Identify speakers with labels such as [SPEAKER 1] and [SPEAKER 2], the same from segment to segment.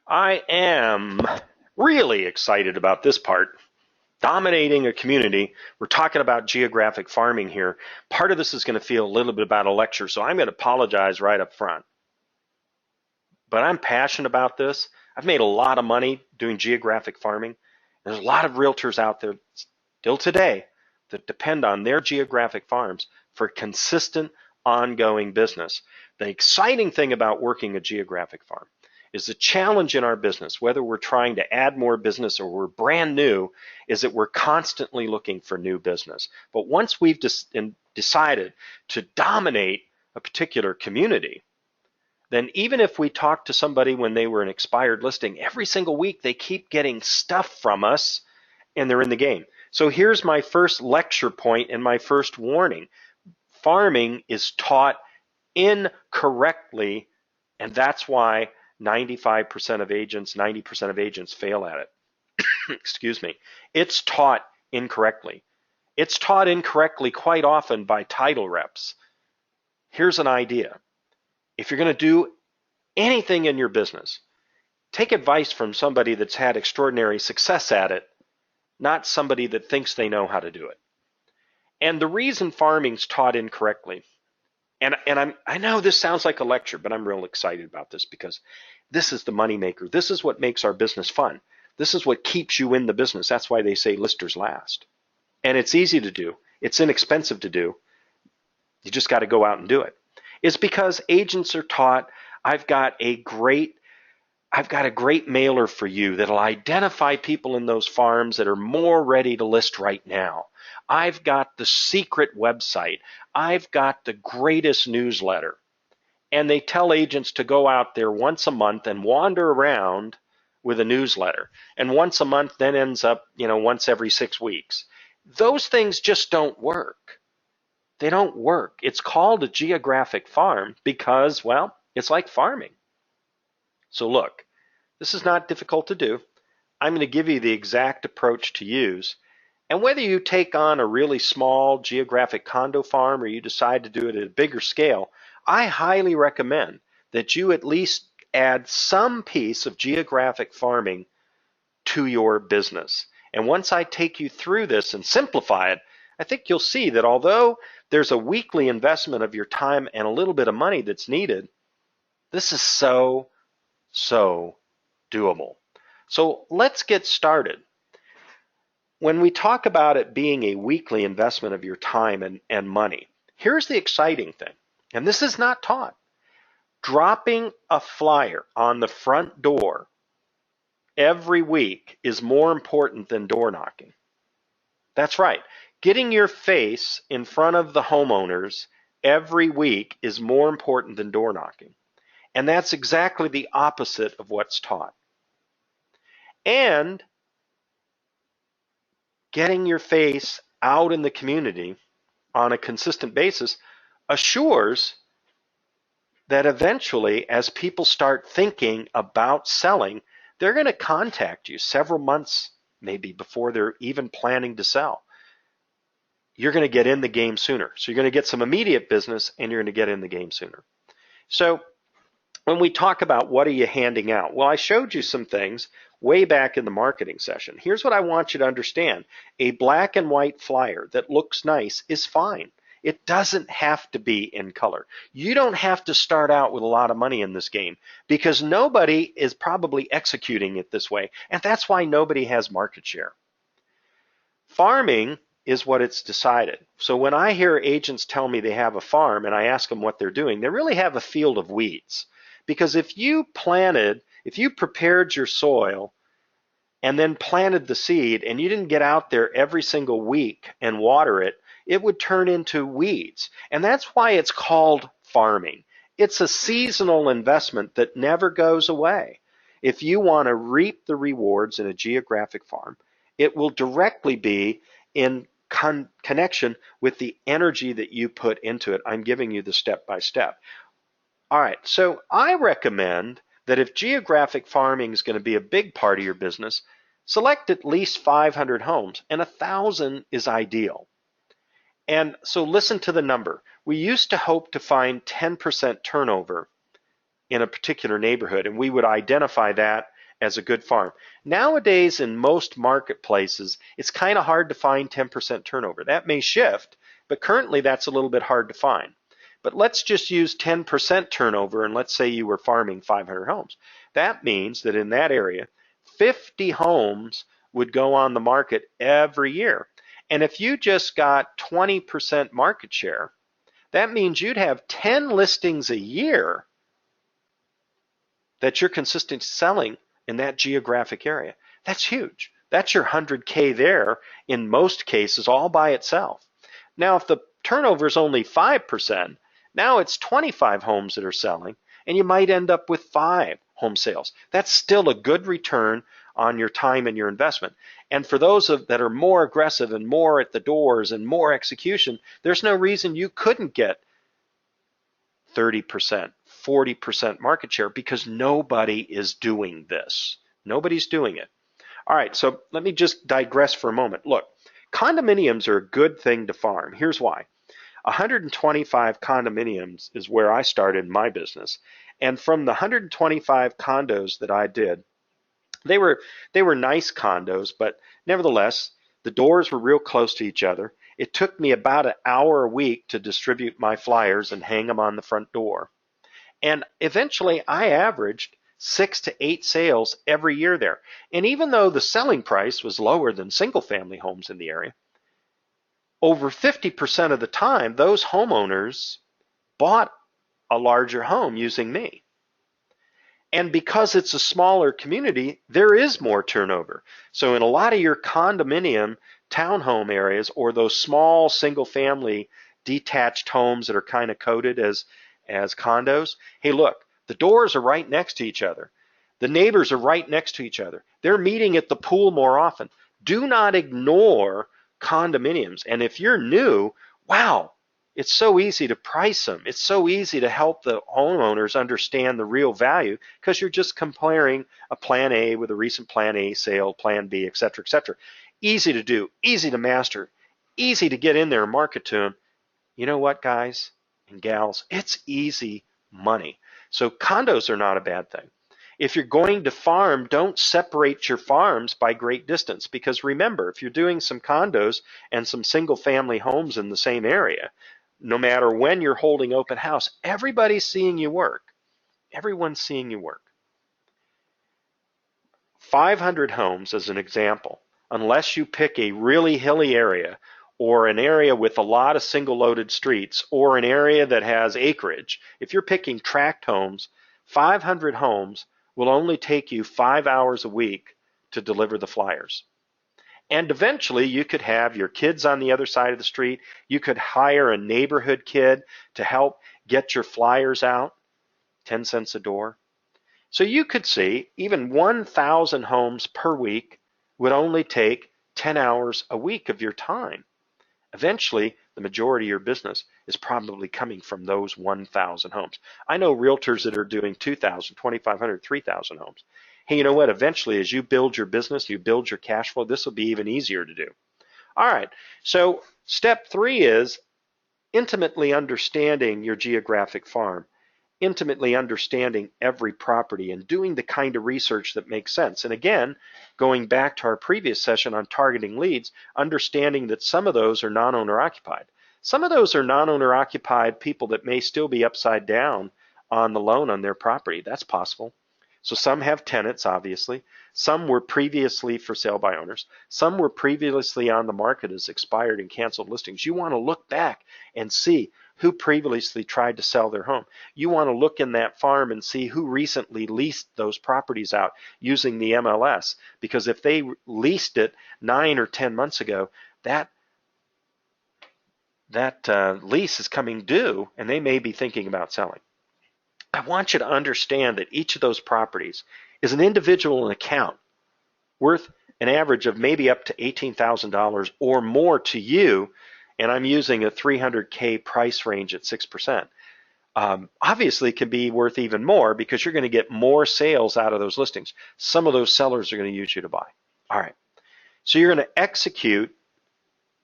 [SPEAKER 1] I am really excited about this part. Dominating a community. We're talking about geographic farming here. Part of this is going to feel a little bit about a lecture, so I'm going to apologize right up front. But I'm passionate about this. I've made a lot of money doing geographic farming. There's a lot of realtors out there still today that depend on their geographic farms for consistent, ongoing business. The exciting thing about working a geographic farm is the challenge in our business, whether we're trying to add more business or we're brand new, is that we're constantly looking for new business. But once we've decided to dominate a particular community, then even if we talk to somebody when they were an expired listing, every single week they keep getting stuff from us and they're in the game. So here's my first lecture point and my first warning. Farming is taught incorrectly, and that's why 95% of agents, 90% of agents fail at it. Excuse me. It's taught incorrectly. It's taught incorrectly quite often by title reps. Here's an idea. If you're going to do anything in your business, take advice from somebody that's had extraordinary success at it, not somebody that thinks they know how to do it. And the reason farming's taught incorrectly, and I know this sounds like a lecture, but I'm real excited about this because this is the moneymaker. This is what makes our business fun. This is what keeps you in the business. That's why they say listers last. And it's easy to do. It's inexpensive to do. You just got to go out and do it. It's because agents are taught, I've got a great mailer for you that'll identify people in those farms that are more ready to list right now. I've got the secret website. I've got the greatest newsletter. And they tell agents to go out there once a month and wander around with a newsletter. And once a month then ends up, once every 6 weeks. Those things just don't work. They don't work. It's called a geographic farm because, well, it's like farming. So look, this is not difficult to do. I'm going to give you the exact approach to use. And whether you take on a really small geographic condo farm or you decide to do it at a bigger scale, I highly recommend that you at least add some piece of geographic farming to your business. And once I take you through this and simplify it, I think you'll see that although there's a weekly investment of your time and a little bit of money that's needed, this is so doable. So let's get started. When we talk about it being a weekly investment of your time and money, here's the exciting thing, and this is not taught. Dropping a flyer on the front door every week is more important than door knocking. That's right. Getting your face in front of the homeowners every week is more important than door knocking. And that's exactly the opposite of what's taught. And getting your face out in the community on a consistent basis assures that eventually, as people start thinking about selling, they're going to contact you several months maybe before they're even planning to sell. You're going to get in the game sooner. So you're going to get some immediate business and you're going to get in the game sooner. So when we talk about what are you handing out, well, I showed you some things way back in the marketing session. Here's what I want you to understand. A black and white flyer that looks nice is fine. It doesn't have to be in color. You don't have to start out with a lot of money in this game because nobody is probably executing it this way, and that's why nobody has market share. Farming is what it's decided. So when I hear agents tell me they have a farm and I ask them what they're doing, they really have a field of weeds. Because if you prepared your soil and then planted the seed and you didn't get out there every single week and water it, it would turn into weeds. And that's why it's called farming. It's a seasonal investment that never goes away. If you want to reap the rewards in a geographic farm, it will directly be in connection with the energy that you put into it. I'm giving you the step by step. All right, so I recommend that if geographic farming is going to be a big part of your business, select at least 500 homes, and 1,000 is ideal. And so listen to the number. We used to hope to find 10% turnover in a particular neighborhood, and we would identify that as a good farm. Nowadays, in most marketplaces, it's kind of hard to find 10% turnover. That may shift, but currently that's a little bit hard to find. But let's just use 10% turnover, and let's say you were farming 500 homes. That means that in that area, 50 homes would go on the market every year. And if you just got 20% market share, that means you'd have 10 listings a year that you're consistently selling in that geographic area. That's huge. That's your 100K there in most cases all by itself. Now, if the turnover is only 5%, now it's 25 homes that are selling, and you might end up with 5 home sales. That's still a good return on your time and your investment. And for those that are more aggressive and more at the doors and more execution, there's no reason you couldn't get 30%, 40% market share, because nobody is doing this. Nobody's doing it. All right, so let me just digress for a moment. Look, condominiums are a good thing to farm. Here's why. 125 condominiums is where I started my business. And from the 125 condos that I did, they were nice condos, but nevertheless, the doors were real close to each other. It took me about an hour a week to distribute my flyers and hang them on the front door. And eventually I averaged 6 to 8 sales every year there. And even though the selling price was lower than single family homes in the area, over 50% of the time, those homeowners bought a larger home using me. And because it's a smaller community, there is more turnover. So in a lot of your condominium townhome areas, or those small single family detached homes that are kind of coded as condos, hey, look, the doors are right next to each other. The neighbors are right next to each other. They're meeting at the pool more often. Do not ignore condominiums. And if you're new, wow, it's so easy to price them. It's so easy to help the homeowners understand the real value, because you're just comparing a plan A with a recent plan A sale, plan B, et cetera, et cetera. Easy to do, easy to master, easy to get in there and market to them. You know what, guys and gals? It's easy money. So condos are not a bad thing. If you're going to farm, don't separate your farms by great distance, because remember, if you're doing some condos and some single family homes in the same area, no matter when you're holding open house, everybody's seeing you work. Everyone's seeing you work. 500 homes as an example, unless you pick a really hilly area, or an area with a lot of single loaded streets, or an area that has acreage, if you're picking tract homes, 500 homes will only take you 5 hours a week to deliver the flyers. And eventually you could have your kids on the other side of the street. You could hire a neighborhood kid to help get your flyers out, 10 cents a door. So you could see even 1,000 homes per week would only take 10 hours a week of your time. Eventually, the majority of your business is probably coming from those 1,000 homes. I know realtors that are doing 2,000, 2,500, 3,000 homes. Hey, you know what? Eventually, as you build your business, you build your cash flow, this will be even easier to do. All right, so step 3 is intimately understanding your geographic farm, intimately understanding every property, and doing the kind of research that makes sense. And again, going back to our previous session on targeting leads, understanding that some of those are non-owner occupied. Some of those are non-owner occupied people that may still be upside down on the loan on their property. That's possible. So some have tenants, obviously. Some were previously for sale by owners. Some were previously on the market as expired and canceled listings. You want to look back and see who previously tried to sell their home. You want to look in that farm and see who recently leased those properties out using the MLS, because if they leased it 9 or 10 months ago, that lease is coming due and they may be thinking about selling. I want you to understand that each of those properties is an individual account worth an average of maybe up to $18,000 or more to you, and I'm using a 300K price range at 6%. Obviously, it can be worth even more because you're going to get more sales out of those listings. Some of those sellers are going to use you to buy. All right, so you're going to execute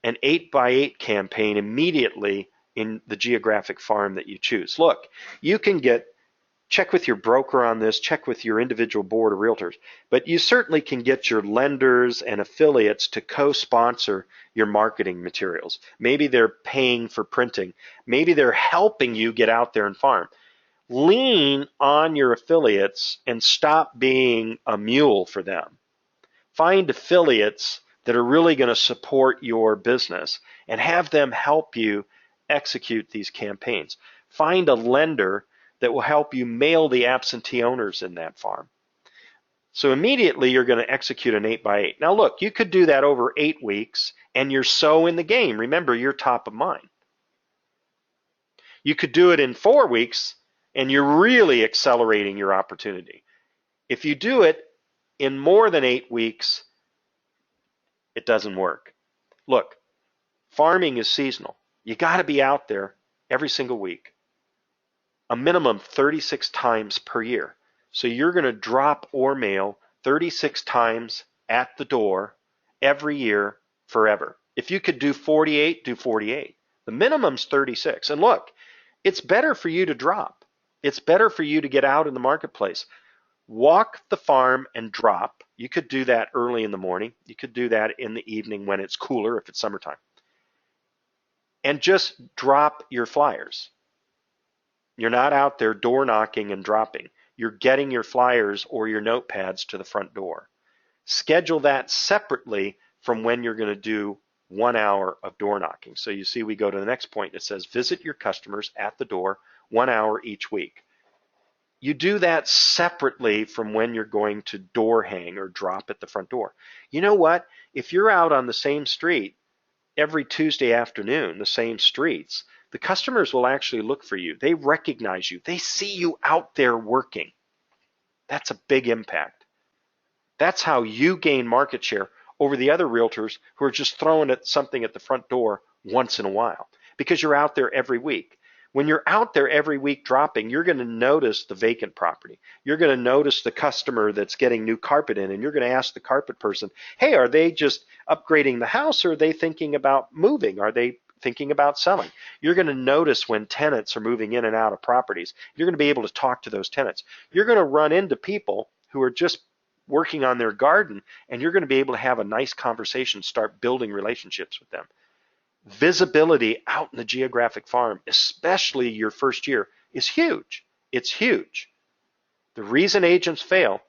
[SPEAKER 1] an 8x8 campaign immediately in the geographic farm that you choose. Look, you can get Check with your broker on this, check with your individual board of realtors. But you certainly can get your lenders and affiliates to co-sponsor your marketing materials. Maybe they're paying for printing. Maybe they're helping you get out there and farm. Lean on your affiliates and stop being a mule for them. Find affiliates that are really going to support your business and have them help you execute these campaigns. Find a lender that will help you mail the absentee owners in that farm. So immediately you're going to execute an 8x8. Now look, you could do that over 8 weeks and you're so in the game. Remember, you're top of mind. You could do it in 4 weeks and you're really accelerating your opportunity. If you do it in more than 8 weeks, it doesn't work. Look, farming is seasonal. You got to be out there every single week, a minimum 36 times per year. So you're going to drop or mail 36 times at the door every year forever. If you could do 48, do 48. The minimum's 36. And look, it's better for you to drop. It's better for you to get out in the marketplace. Walk the farm and drop. You could do that early in the morning. You could do that in the evening when it's cooler, if it's summertime. And just drop your flyers. You're not out there door knocking and dropping. You're getting your flyers or your notepads to the front door. Schedule that separately from when you're going to do 1 hour of door knocking. So you see we go to the next point. It says visit your customers at the door 1 hour each week. You do that separately from when you're going to door hang or drop at the front door. You know what? If you're out on the same street every Tuesday afternoon, the same streets, the customers will actually look for you. They recognize you. They see you out there working. That's a big impact. That's how you gain market share over the other realtors who are just throwing something at the front door once in a while, because you're out there every week. When you're out there every week dropping, you're going to notice the vacant property. You're going to notice the customer that's getting new carpet in, and you're going to ask the carpet person, hey, are they just upgrading the house, or are they thinking about moving? Are they thinking about selling? You're going to notice when tenants are moving in and out of properties. You're going to be able to talk to those tenants. You're going to run into people who are just working on their garden, and you're going to be able to have a nice conversation, start building relationships with them. Visibility out in the geographic farm, especially your first year, is huge. It's huge. The reason agents fail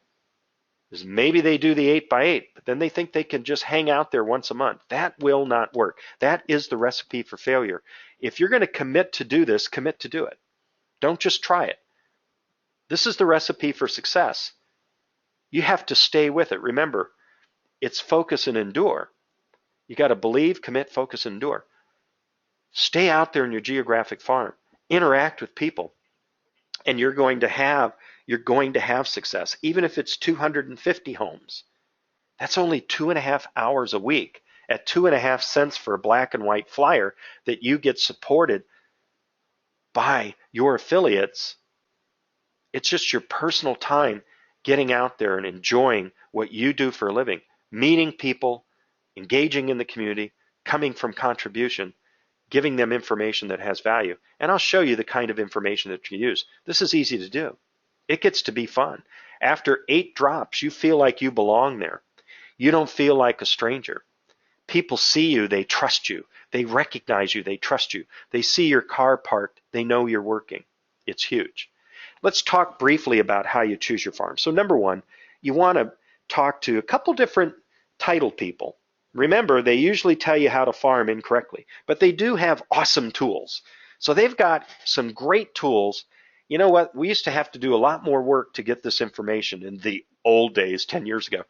[SPEAKER 1] is maybe they do the 8x8, but then they think they can just hang out there once a month. That will not work. That is the recipe for failure. If you're going to commit to do this, commit to do it. Don't just try it. This is the recipe for success. You have to stay with it. Remember, it's focus and endure. You got to believe, commit, focus, and endure. Stay out there in your geographic farm. Interact with people, and you're going to have success. Even if it's 250 homes, that's only 2.5 hours a week at 2.5 cents for a black and white flyer that you get supported by your affiliates. It's just your personal time getting out there and enjoying what you do for a living, meeting people, engaging in the community, coming from contribution, giving them information that has value. And I'll show you the kind of information that you use. This is easy to do. It gets to be fun. After 8 drops, you feel like you belong there. You don't feel like a stranger. People see you, they trust you. They recognize you, they trust you. They see your car parked, they know you're working. It's huge. Let's talk briefly about how you choose your farm. So number one, you want to talk to a couple different title people. Remember, they usually tell you how to farm incorrectly, but they do have awesome tools. So they've got some great tools. You know what? We used to have to do a lot more work to get this information in the old days, 10 years ago.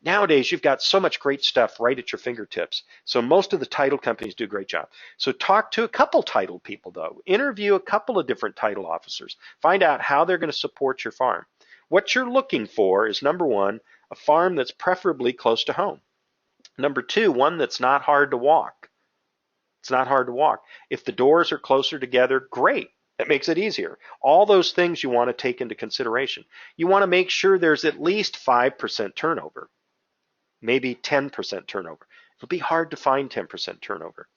[SPEAKER 1] Nowadays, you've got so much great stuff right at your fingertips. So most of the title companies do a great job. So talk to a couple title people, though. Interview a couple of different title officers. Find out how they're going to support your farm. What you're looking for is, number one, a farm that's preferably close to home. Number two, one that's not hard to walk. It's not hard to walk. If the doors are closer together, great. That makes it easier. All those things you want to take into consideration. You want to make sure there's at least 5% turnover, maybe 10% turnover. It'll be hard to find 10% turnover.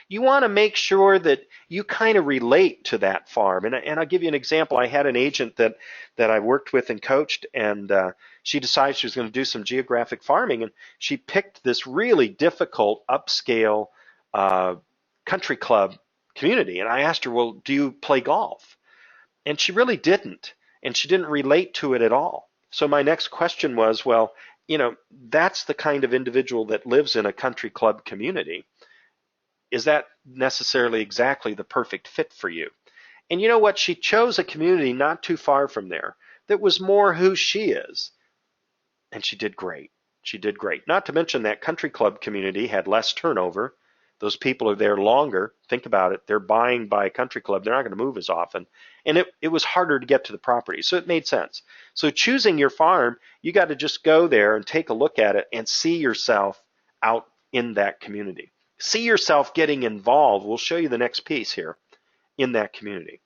[SPEAKER 1] You want to make sure that you kind of relate to that farm. And I'll give you an example. I had an agent that I worked with and coached, and she decided she was going to do some geographic farming, and she picked this really difficult upscale country club community. And I asked her, well, do you play golf? And she really didn't, and she didn't relate to it at all. So my next question was, well, that's the kind of individual that lives in a country club community. Is that necessarily exactly the perfect fit for you? And you know what? She chose a community not too far from there that was more who she is. And she did great. She did great. Not to mention that country club community had less turnover. Those people are there longer. Think about it. They're buying by a country club. They're not going to move as often. And it was harder to get to the property. So it made sense. So choosing your farm, you got to just go there and take a look at it and see yourself out in that community. See yourself getting involved. We'll show you the next piece here in that community.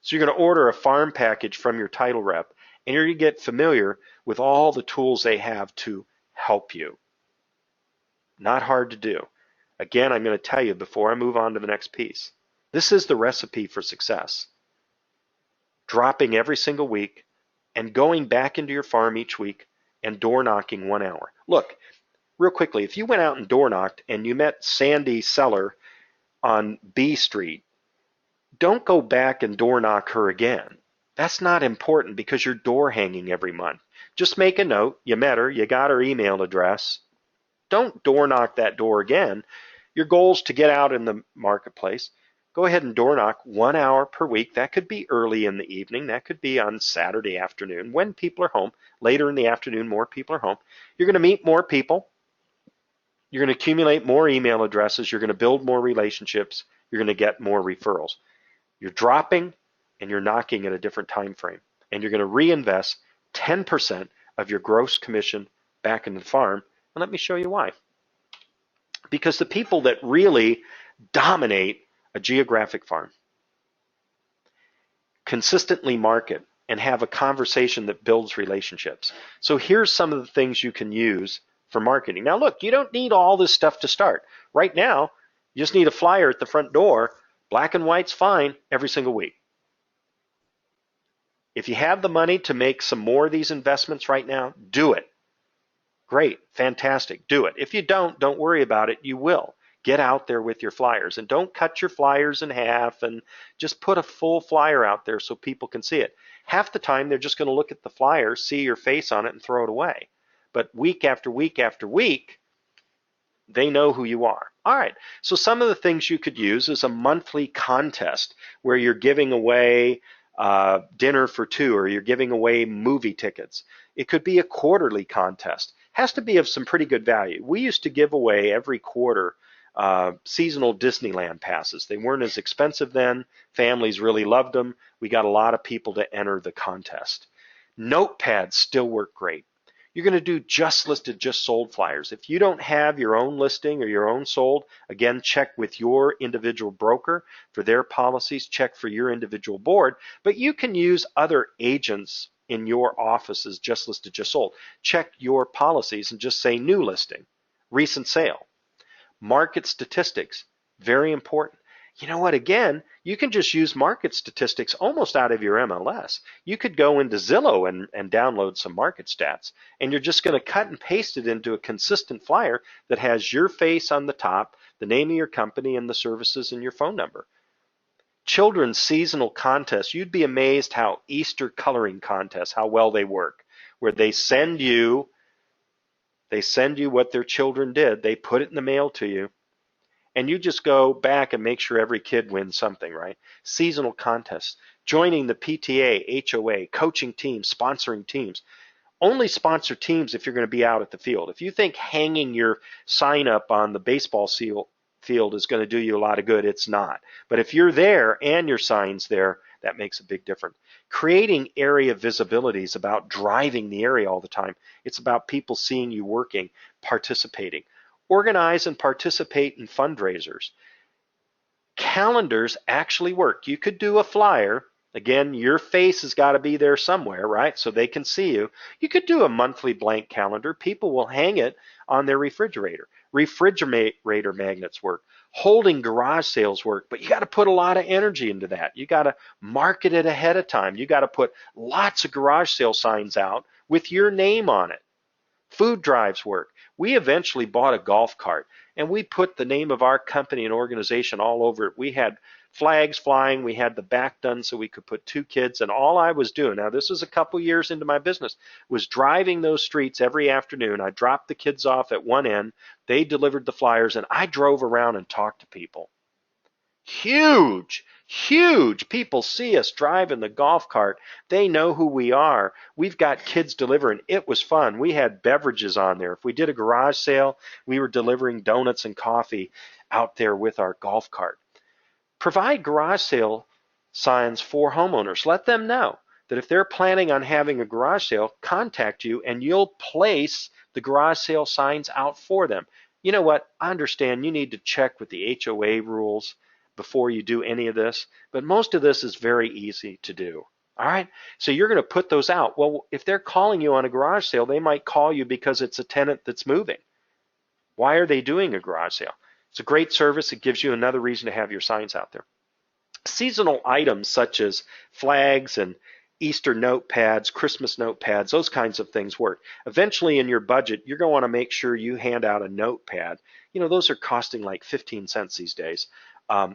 [SPEAKER 1] So you're going to order a farm package from your title rep, and you're going to get familiar with all the tools they have to help you. Not hard to do. Again, I'm going to tell you before I move on to the next piece. This is the recipe for success. Dropping every single week and going back into your farm each week and door knocking 1 hour. Look, real quickly, if you went out and door knocked and you met Sandy Seller on B Street, don't go back and door knock her again. That's not important because you're door hanging every month. Just make a note. You met her. You got her email address. Don't door knock that door again. Your goal is to get out in the marketplace. Go ahead and door knock 1 hour per week. That could be early in the evening. That could be on Saturday afternoon when people are home. Later in the afternoon, more people are home. You're going to meet more people. You're going to accumulate more email addresses. You're going to build more relationships. You're going to get more referrals. You're dropping and you're knocking at a different time frame. And you're going to reinvest 10% of your gross commission back into the farm. And let me show you why. Because the people that really dominate a geographic farm consistently market and have a conversation that builds relationships. So here's some of the things you can use for marketing. Now look, you don't need all this stuff to start. Right now, you just need a flyer at the front door. Black and white's fine every single week. If you have the money to make some more of these investments right now, do it. Great, fantastic, do it. If you don't worry about it, you will. Get out there with your flyers and don't cut your flyers in half and just put a full flyer out there so people can see it. Half the time they're just going to look at the flyer, see your face on it and throw it away. But week after week after week, they know who you are. All right, so some of the things you could use is a monthly contest where you're giving away dinner for two or you're giving away movie tickets. It could be a quarterly contest. Has to be of some pretty good value. We used to give away every quarter seasonal Disneyland passes. They weren't as expensive then. Families really loved them. We got a lot of people to enter the contest. Notepads still work great. You're going to do just listed, just sold flyers. If you don't have your own listing or your own sold, again, check with your individual broker for their policies, check for your individual board, but you can use other agents in your offices, just listed, just sold. Check your policies and just say new listing, recent sale. Market statistics, very important. You know what, again, you can just use market statistics almost out of your MLS. You could go into Zillow and download some market stats, and you're just going to cut and paste it into a consistent flyer that has your face on the top, the name of your company, and the services and your phone number. Children's seasonal contests, you'd be amazed how Easter coloring contests, how well they work, where they send you what their children did. They put it in the mail to you. And you just go back and make sure every kid wins something, right? Seasonal contests, joining the PTA, HOA, coaching teams, sponsoring teams. Only sponsor teams if you're going to be out at the field. If you think hanging your sign up on the baseball field is going to do you a lot of good, it's not. But if you're there and your sign's there, that makes a big difference. Creating area visibility is about driving the area all the time. It's about people seeing you working, participating. Organize and participate in fundraisers. Calendars actually work. You could do a flyer. Again, your face has got to be there somewhere, right? So they can see you. You could do a monthly blank calendar. People will hang it on their refrigerator. Refrigerator magnets work. Holding garage sales work, but you got to put a lot of energy into that. You got to market it ahead of time. You got to put lots of garage sale signs out with your name on it. Food drives work. We eventually bought a golf cart and we put the name of our company and organization all over it. We had flags flying. We had the back done so we could put 2 kids, and all I was doing, now this was a couple years into my business, was driving those streets every afternoon. I dropped the kids off at one end, they delivered the flyers, and I drove around and talked to people. Huge, huge. People see us driving the golf cart. They know who we are. We've got kids delivering. It was fun. We had beverages on there. If we did a garage sale, we were delivering donuts and coffee out there with our golf cart. Provide garage sale signs for homeowners. Let them know that if they're planning on having a garage sale, contact you and you'll place the garage sale signs out for them. You know what? I understand you need to check with the HOA rules before you do any of this, but most of this is very easy to do. All right, so you're going to put those out. Well, if they're calling you on a garage sale, they might call you because it's a tenant that's moving. Why are they doing a garage sale? It's a great service. It gives you another reason to have your signs out there. Seasonal items such as flags and Easter notepads, Christmas notepads, those kinds of things work. Eventually in your budget, you're going to want to make sure you hand out a notepad. You know, those are costing like 15 cents these days.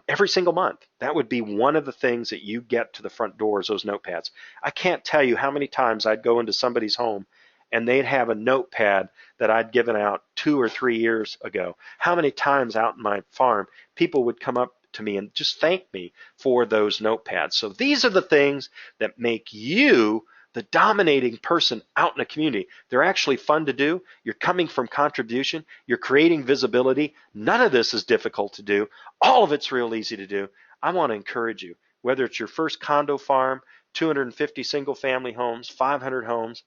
[SPEAKER 1] Every single month. That would be one of the things that you get to the front doors, those notepads. I can't tell you how many times I'd go into somebody's home and they'd have a notepad that I'd given out 2 or 3 years ago. How many times out in my farm people would come up to me and just thank me for those notepads. So these are the things that make you the dominating person out in a community. They're actually fun to do. You're coming from contribution. You're creating visibility. None of this is difficult to do. All of it's real easy to do. I want to encourage you, whether it's your first condo farm, 250 single family homes, 500 homes,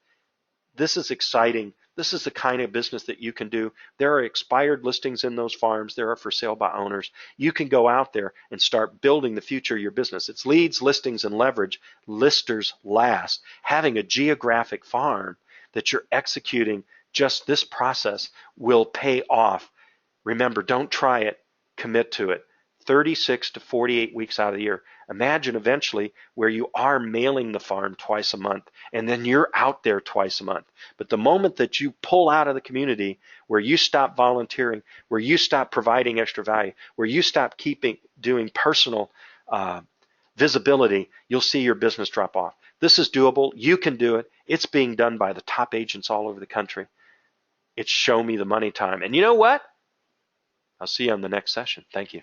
[SPEAKER 1] this is exciting. This is the kind of business that you can do. There are expired listings in those farms. There are for sale by owners. You can go out there and start building the future of your business. It's leads, listings, and leverage. Listers last. Having a geographic farm that you're executing just this process will pay off. Remember, don't try it. Commit to it. 36 to 48 weeks out of the year. Imagine eventually where you are mailing the farm twice a month and then you're out there twice a month. But the moment that you pull out of the community, where you stop volunteering, where you stop providing extra value, where you stop doing personal visibility, you'll see your business drop off. This is doable. You can do it. It's being done by the top agents all over the country. It's show me the money time. And you know what? I'll see you on the next session. Thank you.